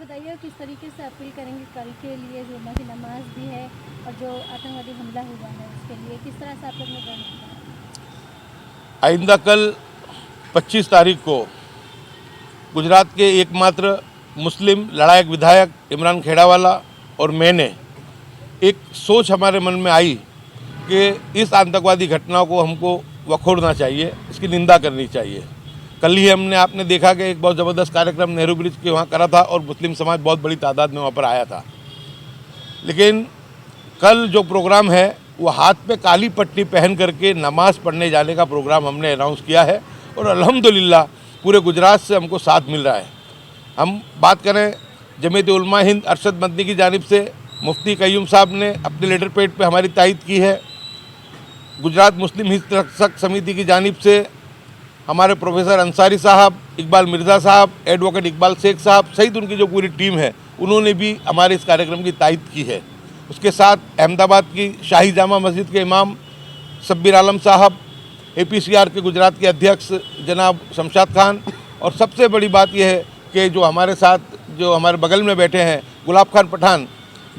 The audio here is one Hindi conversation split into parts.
बताइए किस तरीके से अपील करेंगे कल के लिए, जुम्मा की नमाज भी है और जो आतंकवादी हमला हुआ है उसके लिए किस तरह से आप लोग ने रणनीति बनाई? आइंदा कल 25 तारीख को गुजरात के एकमात्र मुस्लिम लड़ायक विधायक इमरान खेड़ावाला और मैंने एक सोच हमारे मन में आई कि इस आतंकवादी घटना को हमको वखोड़ना चाहिए, इसकी निंदा करनी चाहिए। कल ही हमने आपने देखा कि एक बहुत ज़बरदस्त कार्यक्रम नेहरू ब्रिज के वहाँ करा था और मुस्लिम समाज बहुत बड़ी तादाद में वहाँ पर आया था। लेकिन कल जो प्रोग्राम है वो हाथ पे काली पट्टी पहन करके नमाज़ पढ़ने जाने का प्रोग्राम हमने अनाउंस किया है और अल्हम्दुलिल्लाह पूरे गुजरात से हमको साथ मिल रहा है। हम बात करें जमीयत उलमा हिंद अरशद मदनी की जानिब से मुफ्ती कय्यूम साहब ने अपने लेटर पैड पे हमारी तायद की है। गुजरात मुस्लिम हित रक्षक समिति की जानिब से हमारे प्रोफेसर अंसारी साहब, इकबाल मिर्ज़ा साहब, एडवोकेट इकबाल शेख साहब सहित उनकी जो पूरी टीम है उन्होंने भी हमारे इस कार्यक्रम की तायद की है। उसके साथ अहमदाबाद की शाही जामा मस्जिद के इमाम शब्बीर आलम साहब, APCR के गुजरात के अध्यक्ष जनाब शमशाद खान, और सबसे बड़ी बात यह है कि जो हमारे साथ जो हमारे बगल में बैठे हैं गुलाब खान पठान,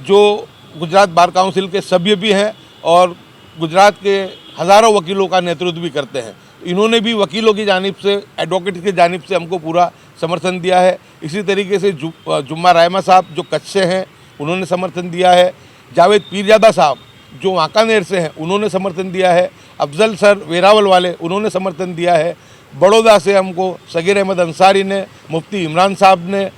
जो गुजरात बार काउंसिल के सभ्य भी हैं और गुजरात के हज़ारों वकीलों का नेतृत्व भी करते हैं। इन्होंने भी वकीलों की जानिब से, एडवोकेट की जानिब से हमको पूरा समर्थन दिया है। इसी तरीके से जुम्मा रायमा साहब जो कच्छ से हैं उन्होंने समर्थन दिया है। जावेद पीरजादा साहब जो वांकानेर से हैं उन्होंने समर्थन दिया है। अफजल सर वेरावल वाले उन्होंने समर्थन दिया है। बड़ौदा से हमको सगीर अहमद अंसारी ने, मुफ्ती इमरान साहब ने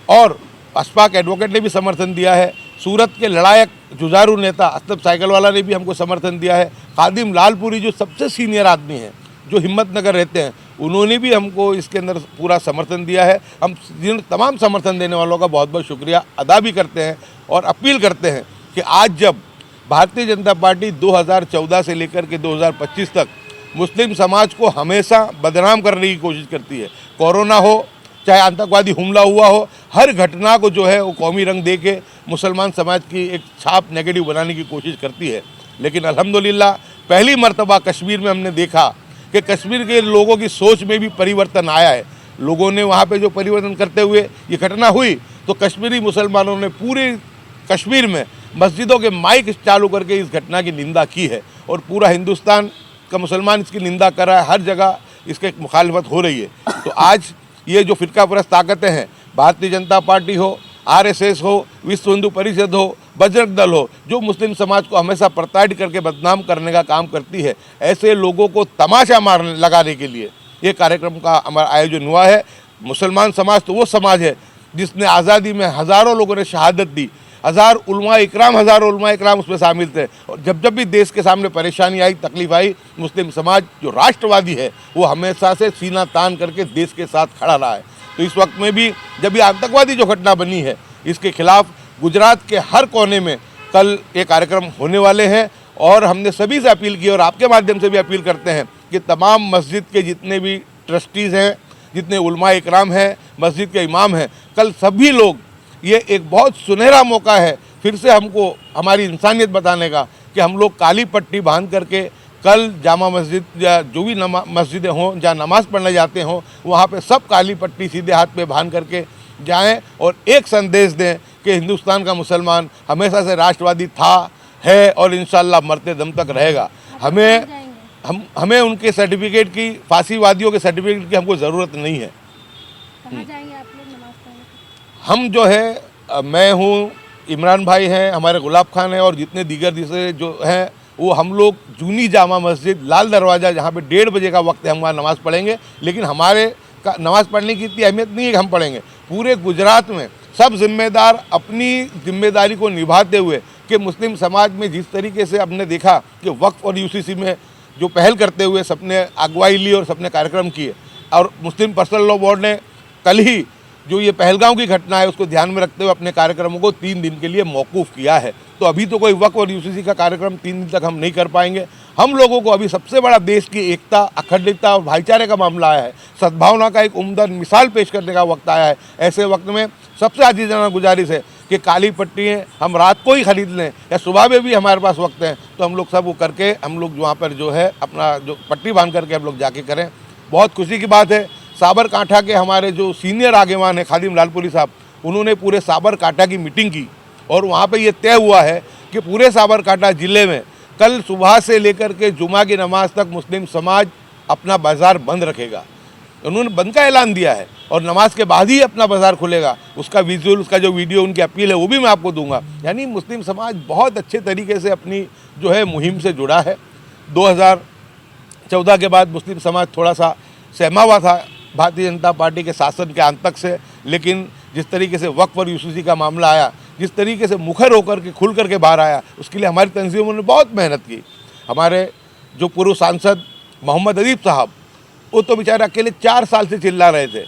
और अशफाक एडवोकेट ने भी समर्थन दिया है। सूरत के लड़ायक जुझारू नेता असलम साइकिल वाला ने भी हमको समर्थन दिया है। खादिम लालपुरी जो सबसे सीनियर आदमी हैं, जो हिम्मतनगर रहते हैं, उन्होंने भी हमको इसके अंदर पूरा समर्थन दिया है। हम तमाम समर्थन देने वालों का बहुत बहुत शुक्रिया अदा भी करते हैं और अपील करते हैं कि आज जब भारतीय जनता पार्टी 2014 से लेकर के 2025 तक मुस्लिम समाज को हमेशा बदनाम करने की कोशिश करती है, कोरोना हो चाहे आतंकवादी हमला हुआ हो, हर घटना को जो है वो कौमी रंग दे के मुसलमान समाज की एक छाप नेगेटिव बनाने की कोशिश करती है। लेकिन अल्हम्दुलिल्लाह पहली मर्तबा कश्मीर में हमने देखा कि कश्मीर के लोगों की सोच में भी परिवर्तन आया है। लोगों ने वहाँ पे जो परिवर्तन करते हुए ये घटना हुई तो कश्मीरी मुसलमानों ने पूरे कश्मीर में मस्जिदों के माइक चालू करके इस घटना की निंदा की है और पूरा हिंदुस्तान का मुसलमान इसकी निंदा कर रहा है, हर जगह इसके मुखालिफत हो रही है। तो आज ये जो फ़िरका परस्त ताकतें हैं, भारतीय जनता पार्टी हो, RSS हो, विश्व हिंदू परिषद हो, बजरंग दल हो, जो मुस्लिम समाज को हमेशा प्रताड़ित करके बदनाम करने का काम करती है, ऐसे लोगों को तमाशा मारने लगाने के लिए ये कार्यक्रम का हमारा आयोजन हुआ है। मुसलमान समाज तो वो समाज है जिसने आज़ादी में हज़ारों लोगों ने शहादत दी, हज़ारों उलमा इकराम उसमें शामिल थे। और जब भी देश के सामने परेशानी आई, तकलीफ आई, मुस्लिम समाज जो राष्ट्रवादी है वो हमेशा से सीना तान करके देश के साथ खड़ा रहा है। तो इस वक्त में भी जब ये आतंकवादी जो घटना बनी है इसके खिलाफ गुजरात के हर कोने में कल ये कार्यक्रम होने वाले हैं और हमने सभी से अपील की और आपके माध्यम से भी अपील करते हैं कि तमाम मस्जिद के जितने भी ट्रस्टीज़ हैं, जितने उलमा इकराम हैं, मस्जिद के इमाम हैं, कल सभी लोग, ये एक बहुत सुनहरा मौका है फिर से हमको हमारी इंसानियत बताने का कि हम लोग काली पट्टी बांध करके कल जामा मस्जिद या जो भी मस्जिदें हों जहाँ नमाज़ पढ़ने जाते हों वहाँ पे सब काली पट्टी सीधे हाथ पे बांध करके जाएं और एक संदेश दें कि हिंदुस्तान का मुसलमान हमेशा से राष्ट्रवादी था, है और इंशाअल्लाह मरते दम तक रहेगा। हमें उनके सर्टिफिकेट की, फांसीवादियों के सर्टिफिकेट की हमको ज़रूरत नहीं है। कहाँ जाएंगे आप लोग नमाज पढ़ने? हम जो है, मैं हूँ, इमरान भाई हैं, हमारे गुलाब खान हैं और जितने दीगर दूसरे जो हैं वो हम लोग जूनी जामा मस्जिद लाल दरवाज़ा जहाँ पे 1:30 बजे का वक्त है हम वहाँ नमाज़ पढ़ेंगे। लेकिन हमारे का नमाज़ पढ़ने की इतनी अहमियत नहीं है कि हम पढ़ेंगे, पूरे गुजरात में सब जिम्मेदार अपनी जिम्मेदारी को निभाते हुए कि मुस्लिम समाज में जिस तरीके से हमने देखा कि वक्फ और UCC में जो पहल करते हुए सबने अगुवाई ली और सबने कार्यक्रम किए और मुस्लिम पर्सनल लॉ बोर्ड ने कल ही जो ये पहलगांव की घटना है उसको ध्यान में रखते हुए अपने कार्यक्रमों को 3 दिन के लिए मौकूफ़ किया है। तो अभी तो कोई वक्फ और UCC का कार्यक्रम 3 दिन तक हम नहीं कर पाएंगे। हम लोगों को अभी सबसे बड़ा देश की एकता, अखंडता और भाईचारे का मामला आया है, सद्भावना का एक उम्दा मिसाल पेश करने का वक्त आया है। ऐसे वक्त में सबसे आजीज़ाना गुजारिश है कि काली पट्टियाँ हम रात को ही खरीद लें या सुबह में भी हमारे पास वक्त है तो हम लोग सब वो करके हम लोग वहाँ पर जो है अपना जो पट्टी बांध करके हम लोग जाके करें। बहुत खुशी की बात है, साबरकांठा के हमारे जो सीनियर आगेवान हैं खादिम लालपुरी साहब, उन्होंने पूरे साबरकांठा की मीटिंग की और वहाँ पे ये तय हुआ है कि पूरे साबरकांठा ज़िले में कल सुबह से लेकर के जुमा की नमाज तक मुस्लिम समाज अपना बाज़ार बंद रखेगा। उन्होंने बंद का ऐलान दिया है और नमाज के बाद ही अपना बाज़ार खुलेगा। उसका विजुअल, उसका जो वीडियो उनकी अपील है वो भी मैं आपको दूंगा। यानी मुस्लिम समाज बहुत अच्छे तरीके से अपनी जो है मुहिम से जुड़ा है। 2014 के बाद मुस्लिम समाज थोड़ा सा सहमा हुआ था भारतीय जनता पार्टी के शासन के आंतक से, लेकिन जिस तरीके से वक्फ और यूसुफी का मामला आया, जिस तरीके से मुखर होकर के खुल करके बाहर आया, उसके लिए हमारी तंजीमों ने बहुत मेहनत की। हमारे जो पूर्व सांसद मोहम्मद अदीब साहब, वो तो बेचारे अकेले 4 साल से चिल्ला रहे थे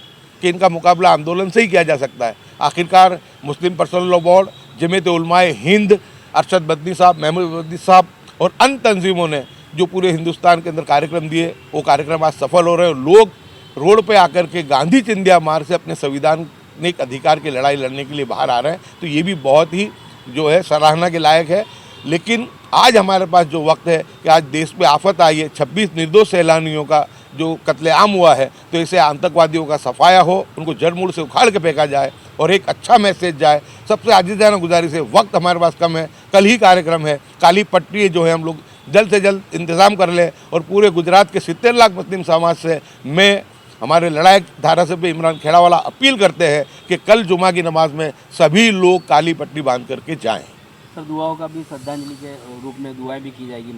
कि इनका मुकाबला आंदोलन से ही किया जा सकता है। आखिरकार Muslim personal law board, Jamiat Ulama Hind, Arshad बदनी साहब, महमूद बदनी साहब और अन्य तंजीमों ने जो पूरे हिंदुस्तान के अंदर कार्यक्रम दिए, वो कार्यक्रम आज सफल हो रहे हैं। लोग रोड पे आकर के गांधी चिंध्या मार्ग से अपने संविधानिक अधिकार की लड़ाई लड़ने के लिए बाहर आ रहे हैं, तो ये भी बहुत ही जो है सराहना के लायक है। लेकिन आज हमारे पास जो वक्त है कि आज देश पे आफत आई है, 26 निर्दोष सैलानियों का जो कत्लेआम हुआ है, तो इसे आतंकवादियों का सफाया हो, उनको जड़ मूल से उखाड़ के फेंका जाए और एक अच्छा मैसेज जाए। सबसे आजिज़ाना गुजारिश है, वक्त हमारे पास कम है, कल ही कार्यक्रम है, काली पट्टी जो है हम लोग जल्द से जल्द इंतज़ाम कर लें और पूरे गुजरात के 70 लाख मुस्लिम समाज से मैं हमारे लड़ायक धारासभ्य इमरान खेड़ावाला अपील करते हैं कि कल जुमा की नमाज में सभी लोग काली पट्टी बांध करके जाएं। सर, दुआओं का भी श्रद्धांजलि के रूप में दुआएं भी की जाएगी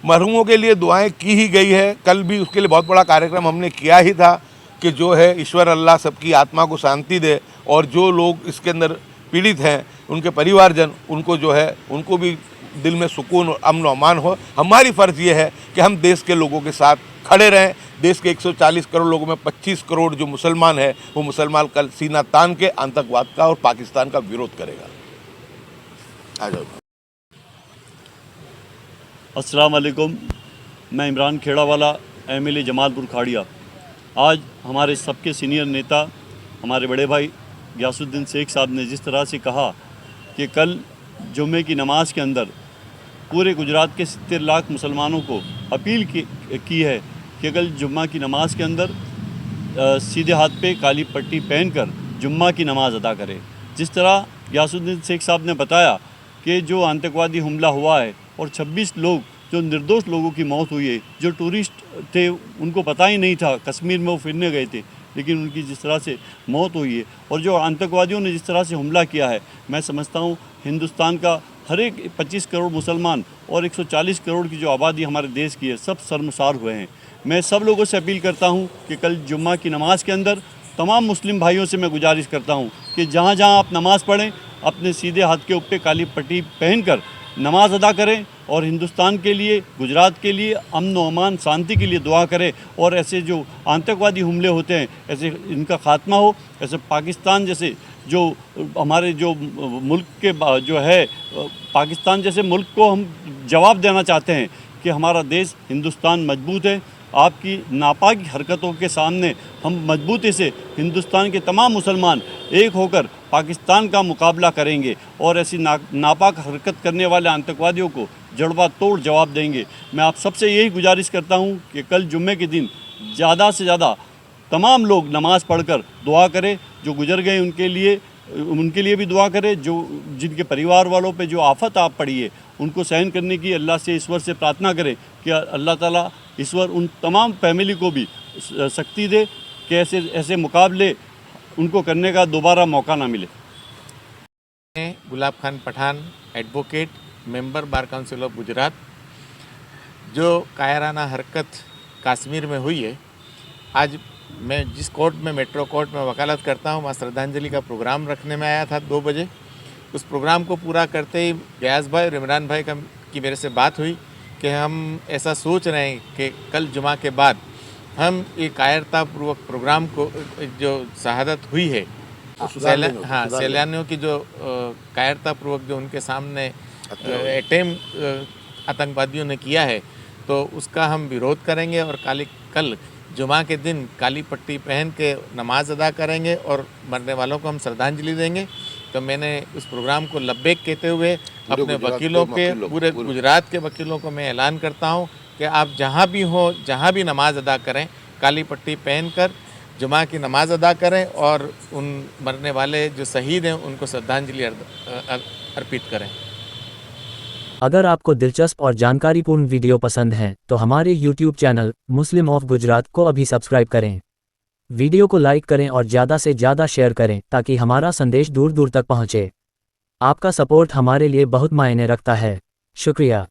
मरहूमों के लिए दुआएं की ही गई है। कल भी उसके लिए बहुत बड़ा कार्यक्रम हमने किया ही था कि जो है ईश्वर अल्लाह सबकी आत्मा को शांति दे और जो लोग इसके अंदर पीड़ित हैं, उनके परिवारजन, उनको जो है उनको भी दिल में सुकून और अमन और अमान हो। हमारी फ़र्ज़ ये है कि हम देश के लोगों के साथ खड़े रहें। देश के 140 करोड़ लोगों में 25 करोड़ जो मुसलमान है, वो मुसलमान कल सीना तान के आतंकवाद का और पाकिस्तान का विरोध करेगा। आ जाओ। अस्सलाम वालेकुम, मैं इमरान खेड़ावाला, एमएलए जमालपुर खाड़िया। आज हमारे सबके सीनियर नेता, हमारे बड़े भाई गयासुद्दीन शेख साहब ने जिस तरह से कहा कि कल जुम्मे की नमाज के अंदर पूरे गुजरात के 70 लाख मुसलमानों को अपील की है कि कल जुम्मा की नमाज के अंदर सीधे हाथ पे काली पट्टी पहनकर जुम्मा की नमाज अदा करें। जिस तरह गयासुद्दीन शेख साहब ने बताया कि जो आतंकवादी हमला हुआ है और 26 लोग जो निर्दोष लोगों की मौत हुई है, जो टूरिस्ट थे उनको पता ही नहीं था, कश्मीर में वो फिरने गए थे, लेकिन उनकी जिस तरह से मौत हुई है और जो आतंकवादियों ने जिस तरह से हमला किया है, मैं समझता हूँ हिंदुस्तान का हर एक 25 करोड़ मुसलमान और 140 करोड़ की जो आबादी हमारे देश की है, सब शर्मसार हुए हैं। मैं सब लोगों से अपील करता हूँ कि कल जुम्मा की नमाज के अंदर तमाम मुस्लिम भाइयों से मैं गुजारिश करता हूँ कि जहाँ जहाँ आप नमाज़ पढ़ें, अपने सीधे हाथ के ऊपर काली पट्टी पहनकर नमाज अदा करें और हिंदुस्तान के लिए, गुजरात के लिए अमन व अमान, शांति के लिए दुआ करें और ऐसे जो आतंकवादी हमले होते हैं, ऐसे इनका खात्मा हो। ऐसे पाकिस्तान जैसे जो हमारे जो मुल्क के जो है, पाकिस्तान जैसे मुल्क को हम जवाब देना चाहते हैं कि हमारा देश हिंदुस्तान मजबूत है। आपकी नापाक हरकतों के सामने हम मजबूती से हिंदुस्तान के तमाम मुसलमान एक होकर पाकिस्तान का मुकाबला करेंगे और ऐसी नापाक हरकत करने वाले आतंकवादियों को जड़बा तोड़ जवाब देंगे। मैं आप सबसे यही गुजारिश करता हूं कि कल जुम्मे के दिन ज़्यादा से ज़्यादा तमाम लोग नमाज़ पढ़कर दुआ करें। जो गुजर गए उनके लिए भी दुआ करें। जो जिनके परिवार वालों पे जो आफत आप पड़ी है, उनको सहन करने की अल्लाह से, ईश्वर से प्रार्थना करें कि अल्लाह ताला ईश्वर उन तमाम फैमिली को भी शक्ति दे कि ऐसे मुकाबले उनको करने का दोबारा मौका ना मिले। Gulab Khan Pathan, advocate, member bar council of Gujarat. जो कायराना हरकत कश्मीर में हुई है, आज मैं जिस कोर्ट में, मेट्रो कोर्ट में वकालत करता हूँ, वहाँ श्रद्धांजलि का प्रोग्राम रखने में आया था 2 बजे। उस प्रोग्राम को पूरा करते ही गयास भाई और इमरान भाई की मेरे से बात हुई कि हम ऐसा सोच रहे हैं कि कल जुमा के बाद हम ये कायरतापूर्वक प्रोग्राम को, जो शहादत हुई है सैलानियों की, जो कायरतापूर्वक जो उनके सामने अटेम्प्ट आतंकवादियों ने किया है, तो उसका हम विरोध करेंगे और कल जुमा के दिन काली पट्टी पहन के नमाज अदा करेंगे और मरने वालों को हम श्रद्धांजलि देंगे। तो मैंने उस प्रोग्राम को लब्बैक कहते हुए अपने वकीलों के, पूरे गुजरात के वकीलों को मैं ऐलान करता हूं कि आप जहां भी हो, जहां भी नमाज अदा करें, काली पट्टी पहनकर जुमा की नमाज अदा करें और उन मरने वाले जो शहीद हैं उनको श्रद्धांजलि अर्पित करें। अगर आपको दिलचस्प और जानकारीपूर्ण वीडियो पसंद हैं तो हमारे YouTube channel Muslim of Gujarat को अभी सब्सक्राइब करें। वीडियो को लाइक करें और ज़्यादा से ज़्यादा शेयर करें ताकि हमारा संदेश दूर दूर तक पहुँचे। आपका सपोर्ट हमारे लिए बहुत मायने रखता है। शुक्रिया।